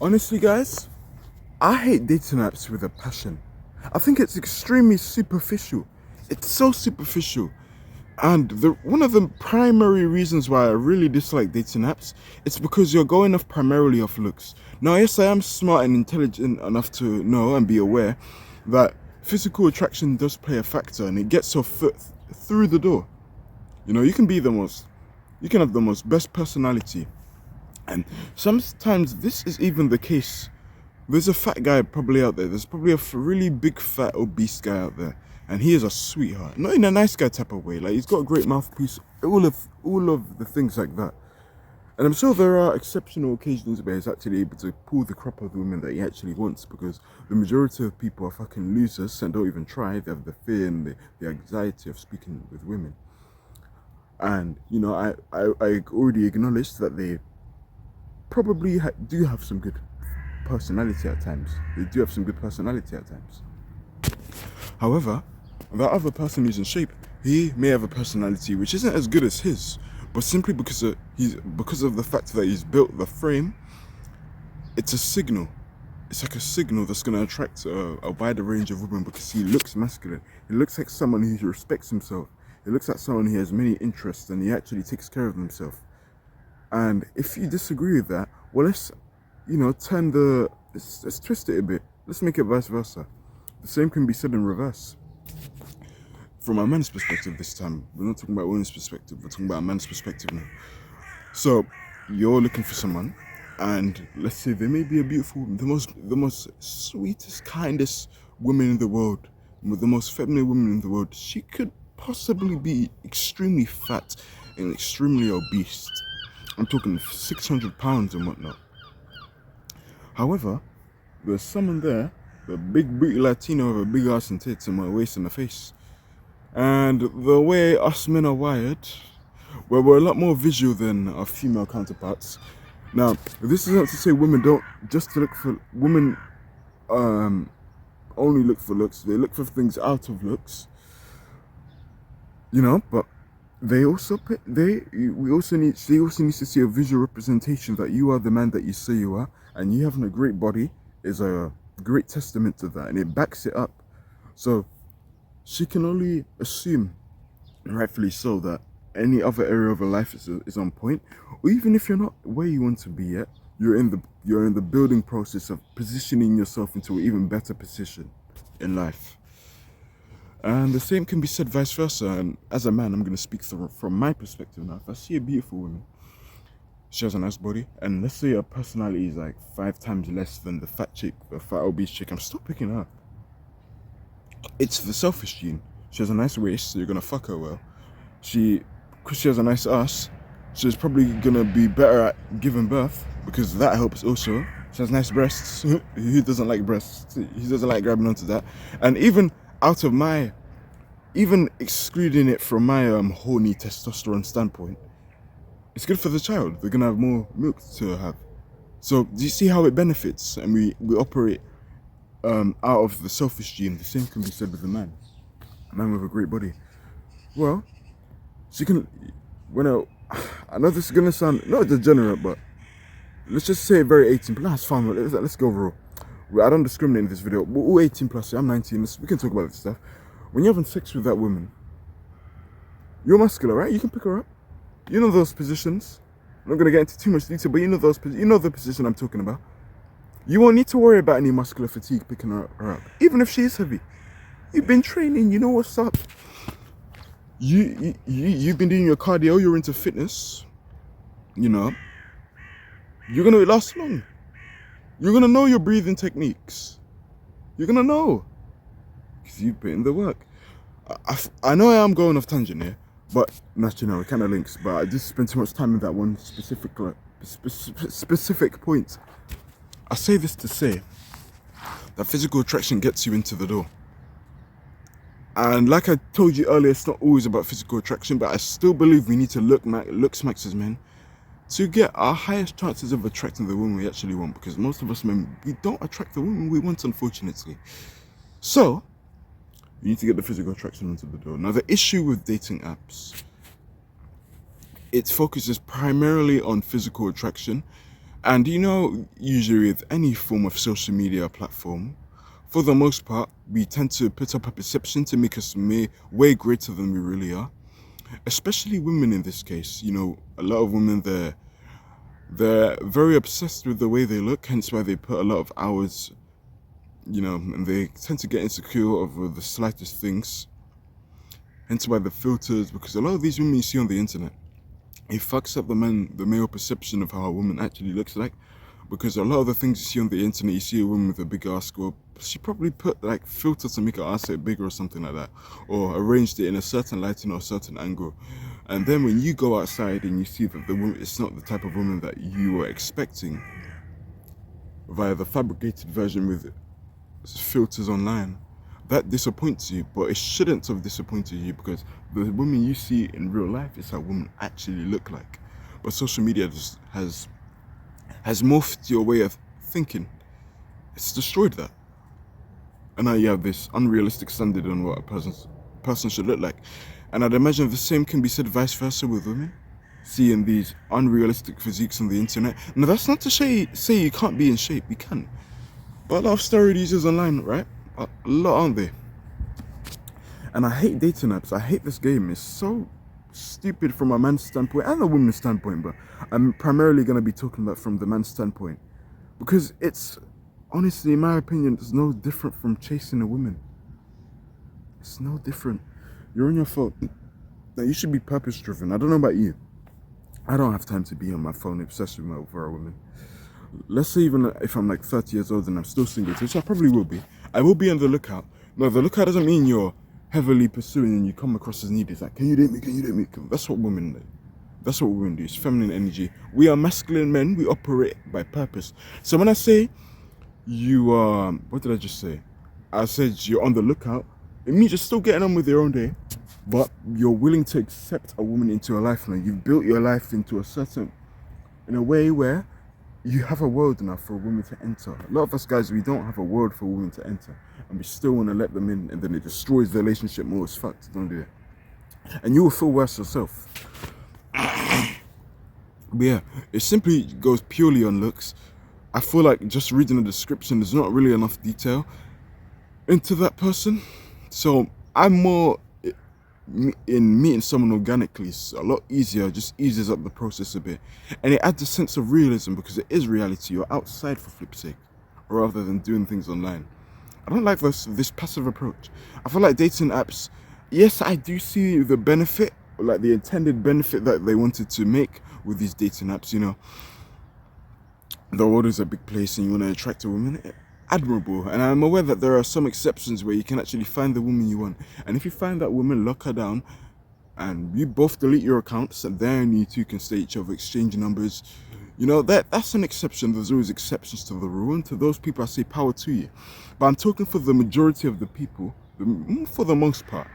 Honestly, guys, I hate dating apps with a passion. I think it's extremely superficial. It's so superficial. And one of the primary reasons why I really dislike dating apps, it's because you're going off primarily off looks. Now, yes, I am smart and intelligent enough to know and be aware that physical attraction does play a factor, and it gets your foot through the door. You can have the most best personality, and sometimes this is even the case. There's a fat guy probably out there. There's probably a really big, fat, obese guy out there, and he is a sweetheart. Not in a nice guy type of way. Like, he's got a great mouthpiece. All of the things like that. And I'm sure there are exceptional occasions where he's actually able to pull the crop of the women that he actually wants, because the majority of people are fucking losers and don't even try. They have the fear and the anxiety of speaking with women. And I already acknowledged that they probably do have some good personality at times. They do have some good personality at times. However, that other person who's in shape, he may have a personality which isn't as good as his, but simply because of the fact that he's built the frame, it's a signal. It's like a signal that's going to attract a wider range of women, because he looks masculine. He looks like someone who respects himself. He looks like someone who has many interests and he actually takes care of himself. And if you disagree with that, well, let's let's twist it a bit. Let's make it vice versa. The same can be said in reverse. From a man's perspective this time, we're not talking about women's perspective, we're talking about a man's perspective now. So, you're looking for someone, and let's say they may be a beautiful, the most sweetest, kindest woman in the world, the most feminine woman in the world. She could possibly be extremely fat and extremely obese. I'm talking 600 pounds and whatnot. However, there's someone there, the big booty Latino with a big ass and tits and my waist and my face. And the way us men are wired, well, we're a lot more visual than our female counterparts. Now, this is not to say women don't just look for women. Only look for looks. They look for things out of looks. But they also need to see a visual representation that you are the man that you say you are, and you having a great body is a great testament to that, and it backs it up. So she can only assume, and rightfully so, that any other area of her life is on point, or even if you're not where you want to be yet, you're in the building process of positioning yourself into an even better position in life. And the same can be said vice versa. And as a man, I'm going to speak from my perspective now. If I see a beautiful woman, she has a nice body, and let's say her personality is like 5 times less than the fat chick, the fat obese chick, I'm still picking her up. It's the selfish gene. She has a nice waist, so you're going to fuck her well. Because she has a nice ass, she's probably going to be better at giving birth, because that helps also. She has nice breasts. Who doesn't like breasts? Who doesn't like grabbing onto that? And even excluding it from my horny testosterone standpoint, it's good for the child. They're gonna have more milk to have. So do you see how it benefits? And we operate out of the selfish gene. The same can be said with a man with a great body. Well, she can. I know this is gonna sound not degenerate, but let's just say very 18 plus. That's fine. Let's go raw. I don't discriminate in this video. We're all 18 plus. I'm 19. We can talk about this stuff. When you're having sex with that woman, you're muscular, right? You can pick her up. You know those positions. I'm not gonna get into too much detail, but you know the position I'm talking about. You won't need to worry about any muscular fatigue picking her up, even if she is heavy. You've been training. You know what's up. You've been doing your cardio. You're into fitness. You're gonna last long. You're gonna know your breathing techniques. You're gonna know, because you've put in the work. I know I am going off tangent here, but it kind of links. But I just spent too much time in that one specific point. I say this to say that physical attraction gets you into the door. And like I told you earlier, it's not always about physical attraction, but I still believe we need to look smacks as men to get our highest chances of attracting the woman we actually want, because most of us men, we don't attract the woman we want, unfortunately. So you need to get the physical attraction into the door. Now, the issue with dating apps, it focuses primarily on physical attraction, And usually with any form of social media platform, for the most part, we tend to put up a perception to make us way greater than we really are. Especially women in this case. A lot of women, they're very obsessed with the way they look, hence why they put a lot of hours, and they tend to get insecure over the slightest things. Hence why the filters, because a lot of these women you see on the internet, it fucks up the male perception of how a woman actually looks like. Because a lot of the things you see on the internet, you see a woman with a big ass, well, she probably put like filters to make her ass look bigger or something like that, or arranged it in a certain lighting or a certain angle. And then when you go outside and you see that the woman, it's not the type of woman that you were expecting via the fabricated version with filters online, that disappoints you. But it shouldn't have disappointed you, because the woman you see in real life is how women actually look like. But social media just has morphed your way of thinking. It's destroyed that. And now you have this unrealistic standard on what a person should look like. And I'd imagine the same can be said vice versa with women. Seeing these unrealistic physiques on the internet. Now that's not to say you can't be in shape, you can. But a lot of steroid users online, right? A lot, aren't they? And I hate dating apps. I hate this game. It's so stupid from a man's standpoint and a woman's standpoint, but I'm primarily going to be talking about from the man's standpoint, because it's honestly, in my opinion, it's no different from chasing a woman. It's no different. You're on your phone. Now, you should be purpose driven. I don't know about you. I don't have time to be on my phone obsessed over a woman. Let's say even if I'm like 30 years old and I'm still single, which I probably will be, I will be on the lookout. No, the lookout doesn't mean you're heavily pursuing and you come across as needy. It's like, can you date me? Can you date me? That's what women do. That's what women do. It's feminine energy. We are masculine men. We operate by purpose. So when I say you are, what did I just say? I said you're on the lookout. It means you're still getting on with your own day, but you're willing to accept a woman into your life now. You've built your life into in a way where you have a world now for a woman to enter. A lot of us guys, we don't have a world for a woman to enter, and we still want to let them in, and then it destroys the relationship more. It's fucked. Don't do it. And you will feel worse yourself. But yeah, it simply goes purely on looks. I feel like just reading the description, there's not really enough detail into that person. So I'm more in meeting someone organically. It's a lot easier, just eases up the process a bit, and it adds a sense of realism, because it is reality. You're outside for flip's sake, rather than doing things online. I don't like this passive approach. I feel like dating apps, yes, I do see the benefit, like the intended benefit that they wanted to make with these dating apps. The world is a big place and you want to attract a woman. Admirable. And I'm aware that there are some exceptions where you can actually find the woman you want. And if you find that woman, lock her down, and you both delete your accounts, and then you two can stay each other, exchange numbers. That's an exception. There's always exceptions to the rule, and to those people I say power to you. But I'm talking for the majority of the people, for the most part,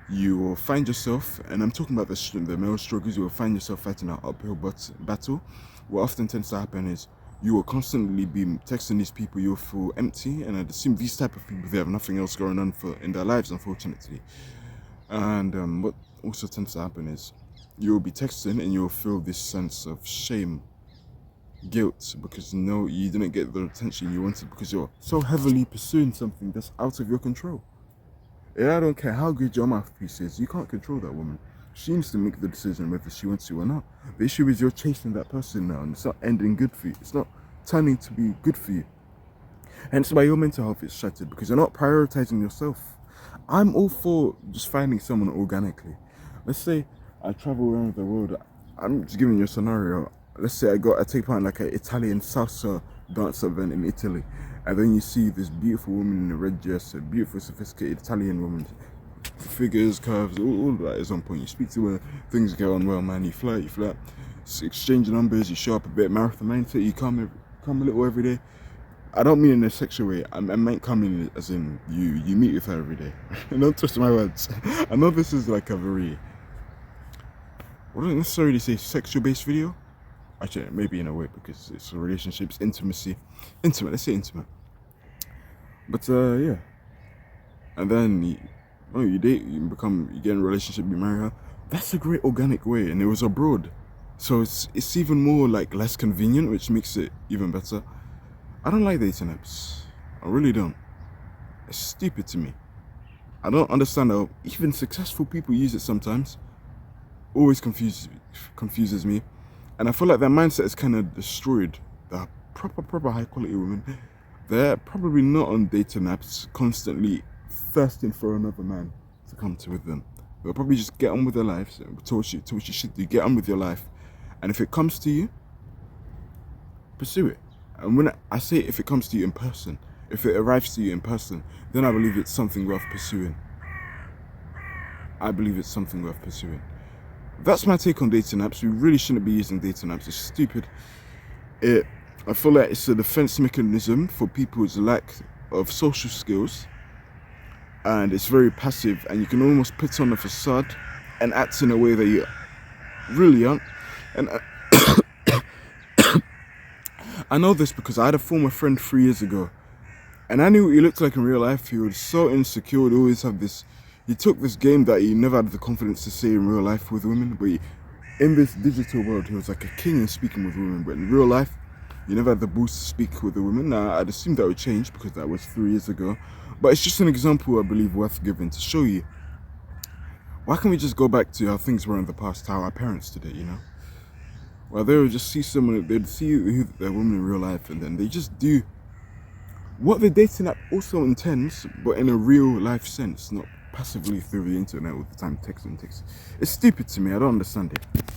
you will find yourself, and I'm talking about the male struggles, you will find yourself fighting an uphill battle. What often tends to happen is you will constantly be texting these people, you'll feel empty, and I'd assume these type of people, they have nothing else going on in their lives, unfortunately. And what also tends to happen is you'll be texting and you'll feel this sense of shame, guilt, because you didn't get the attention you wanted, because you're so heavily pursuing something that's out of your control. And I don't care how good your mouthpiece is, you can't control that woman. She needs to make the decision whether she wants you or not. The issue is you're chasing that person now, and it's not ending good for you. It's not turning to be good for you. Hence why your mental health is shattered, because you're not prioritizing yourself. I'm all for just finding someone organically. Let's say I travel around the world. I'm just giving you a scenario. Let's say I take part in like an Italian salsa dance event in Italy, and then you see this beautiful woman in a red dress, a beautiful, sophisticated Italian woman, figures, curves, all of that is on point. You speak to her, things go on well, man. You flirt, exchange numbers, you show up a bit, marathon mindset, you come a little every day. I don't mean in a sexual way. I meant coming as in you meet with her every day. Don't twist my words. I know this is like a very, I wouldn't necessarily say sexual based video. Actually, maybe in a way, because it's relationships, intimate. Let's say intimate. But yeah, and then you date, you get in a relationship, you marry her. That's a great organic way, and it was abroad. So it's even more like less convenient, which makes it even better. I don't like dating apps. I really don't. It's stupid to me. I don't understand how even successful people use it sometimes. Always confuses me. And I feel like their mindset is kind of destroyed. The proper high quality women, they're probably not on dating apps constantly thirsting for another man to come to with them. They'll probably just get on with their lives. To what you should do, get on with your life. And if it comes to you, pursue it. And when I say if it comes to you in person, if it arrives to you in person, then I believe it's something worth pursuing. I believe it's something worth pursuing. That's my take on dating apps. We really shouldn't be using dating apps. It's stupid. I feel like it's a defense mechanism for people's lack of social skills, and it's very passive, and you can almost put on a facade and act in a way that you really aren't. And I know this because I had a former friend 3 years ago, and I knew what he looked like in real life. He was so insecure. He'd always have this. He took this game that he never had the confidence to say in real life with women, but in this digital world, he was like a king in speaking with women. But in real life, you never had the boost to speak with a woman. Now, I'd assume that would change because that was 3 years ago. But it's just an example I believe worth giving to show you. Why can't we just go back to how things were in the past, how our parents did it, you know? Well, they would just see someone, they'd see their woman in real life, and then they just do what the dating app also intends, but in a real life sense, not passively through the internet all the time, texting. It's stupid to me. I don't understand it.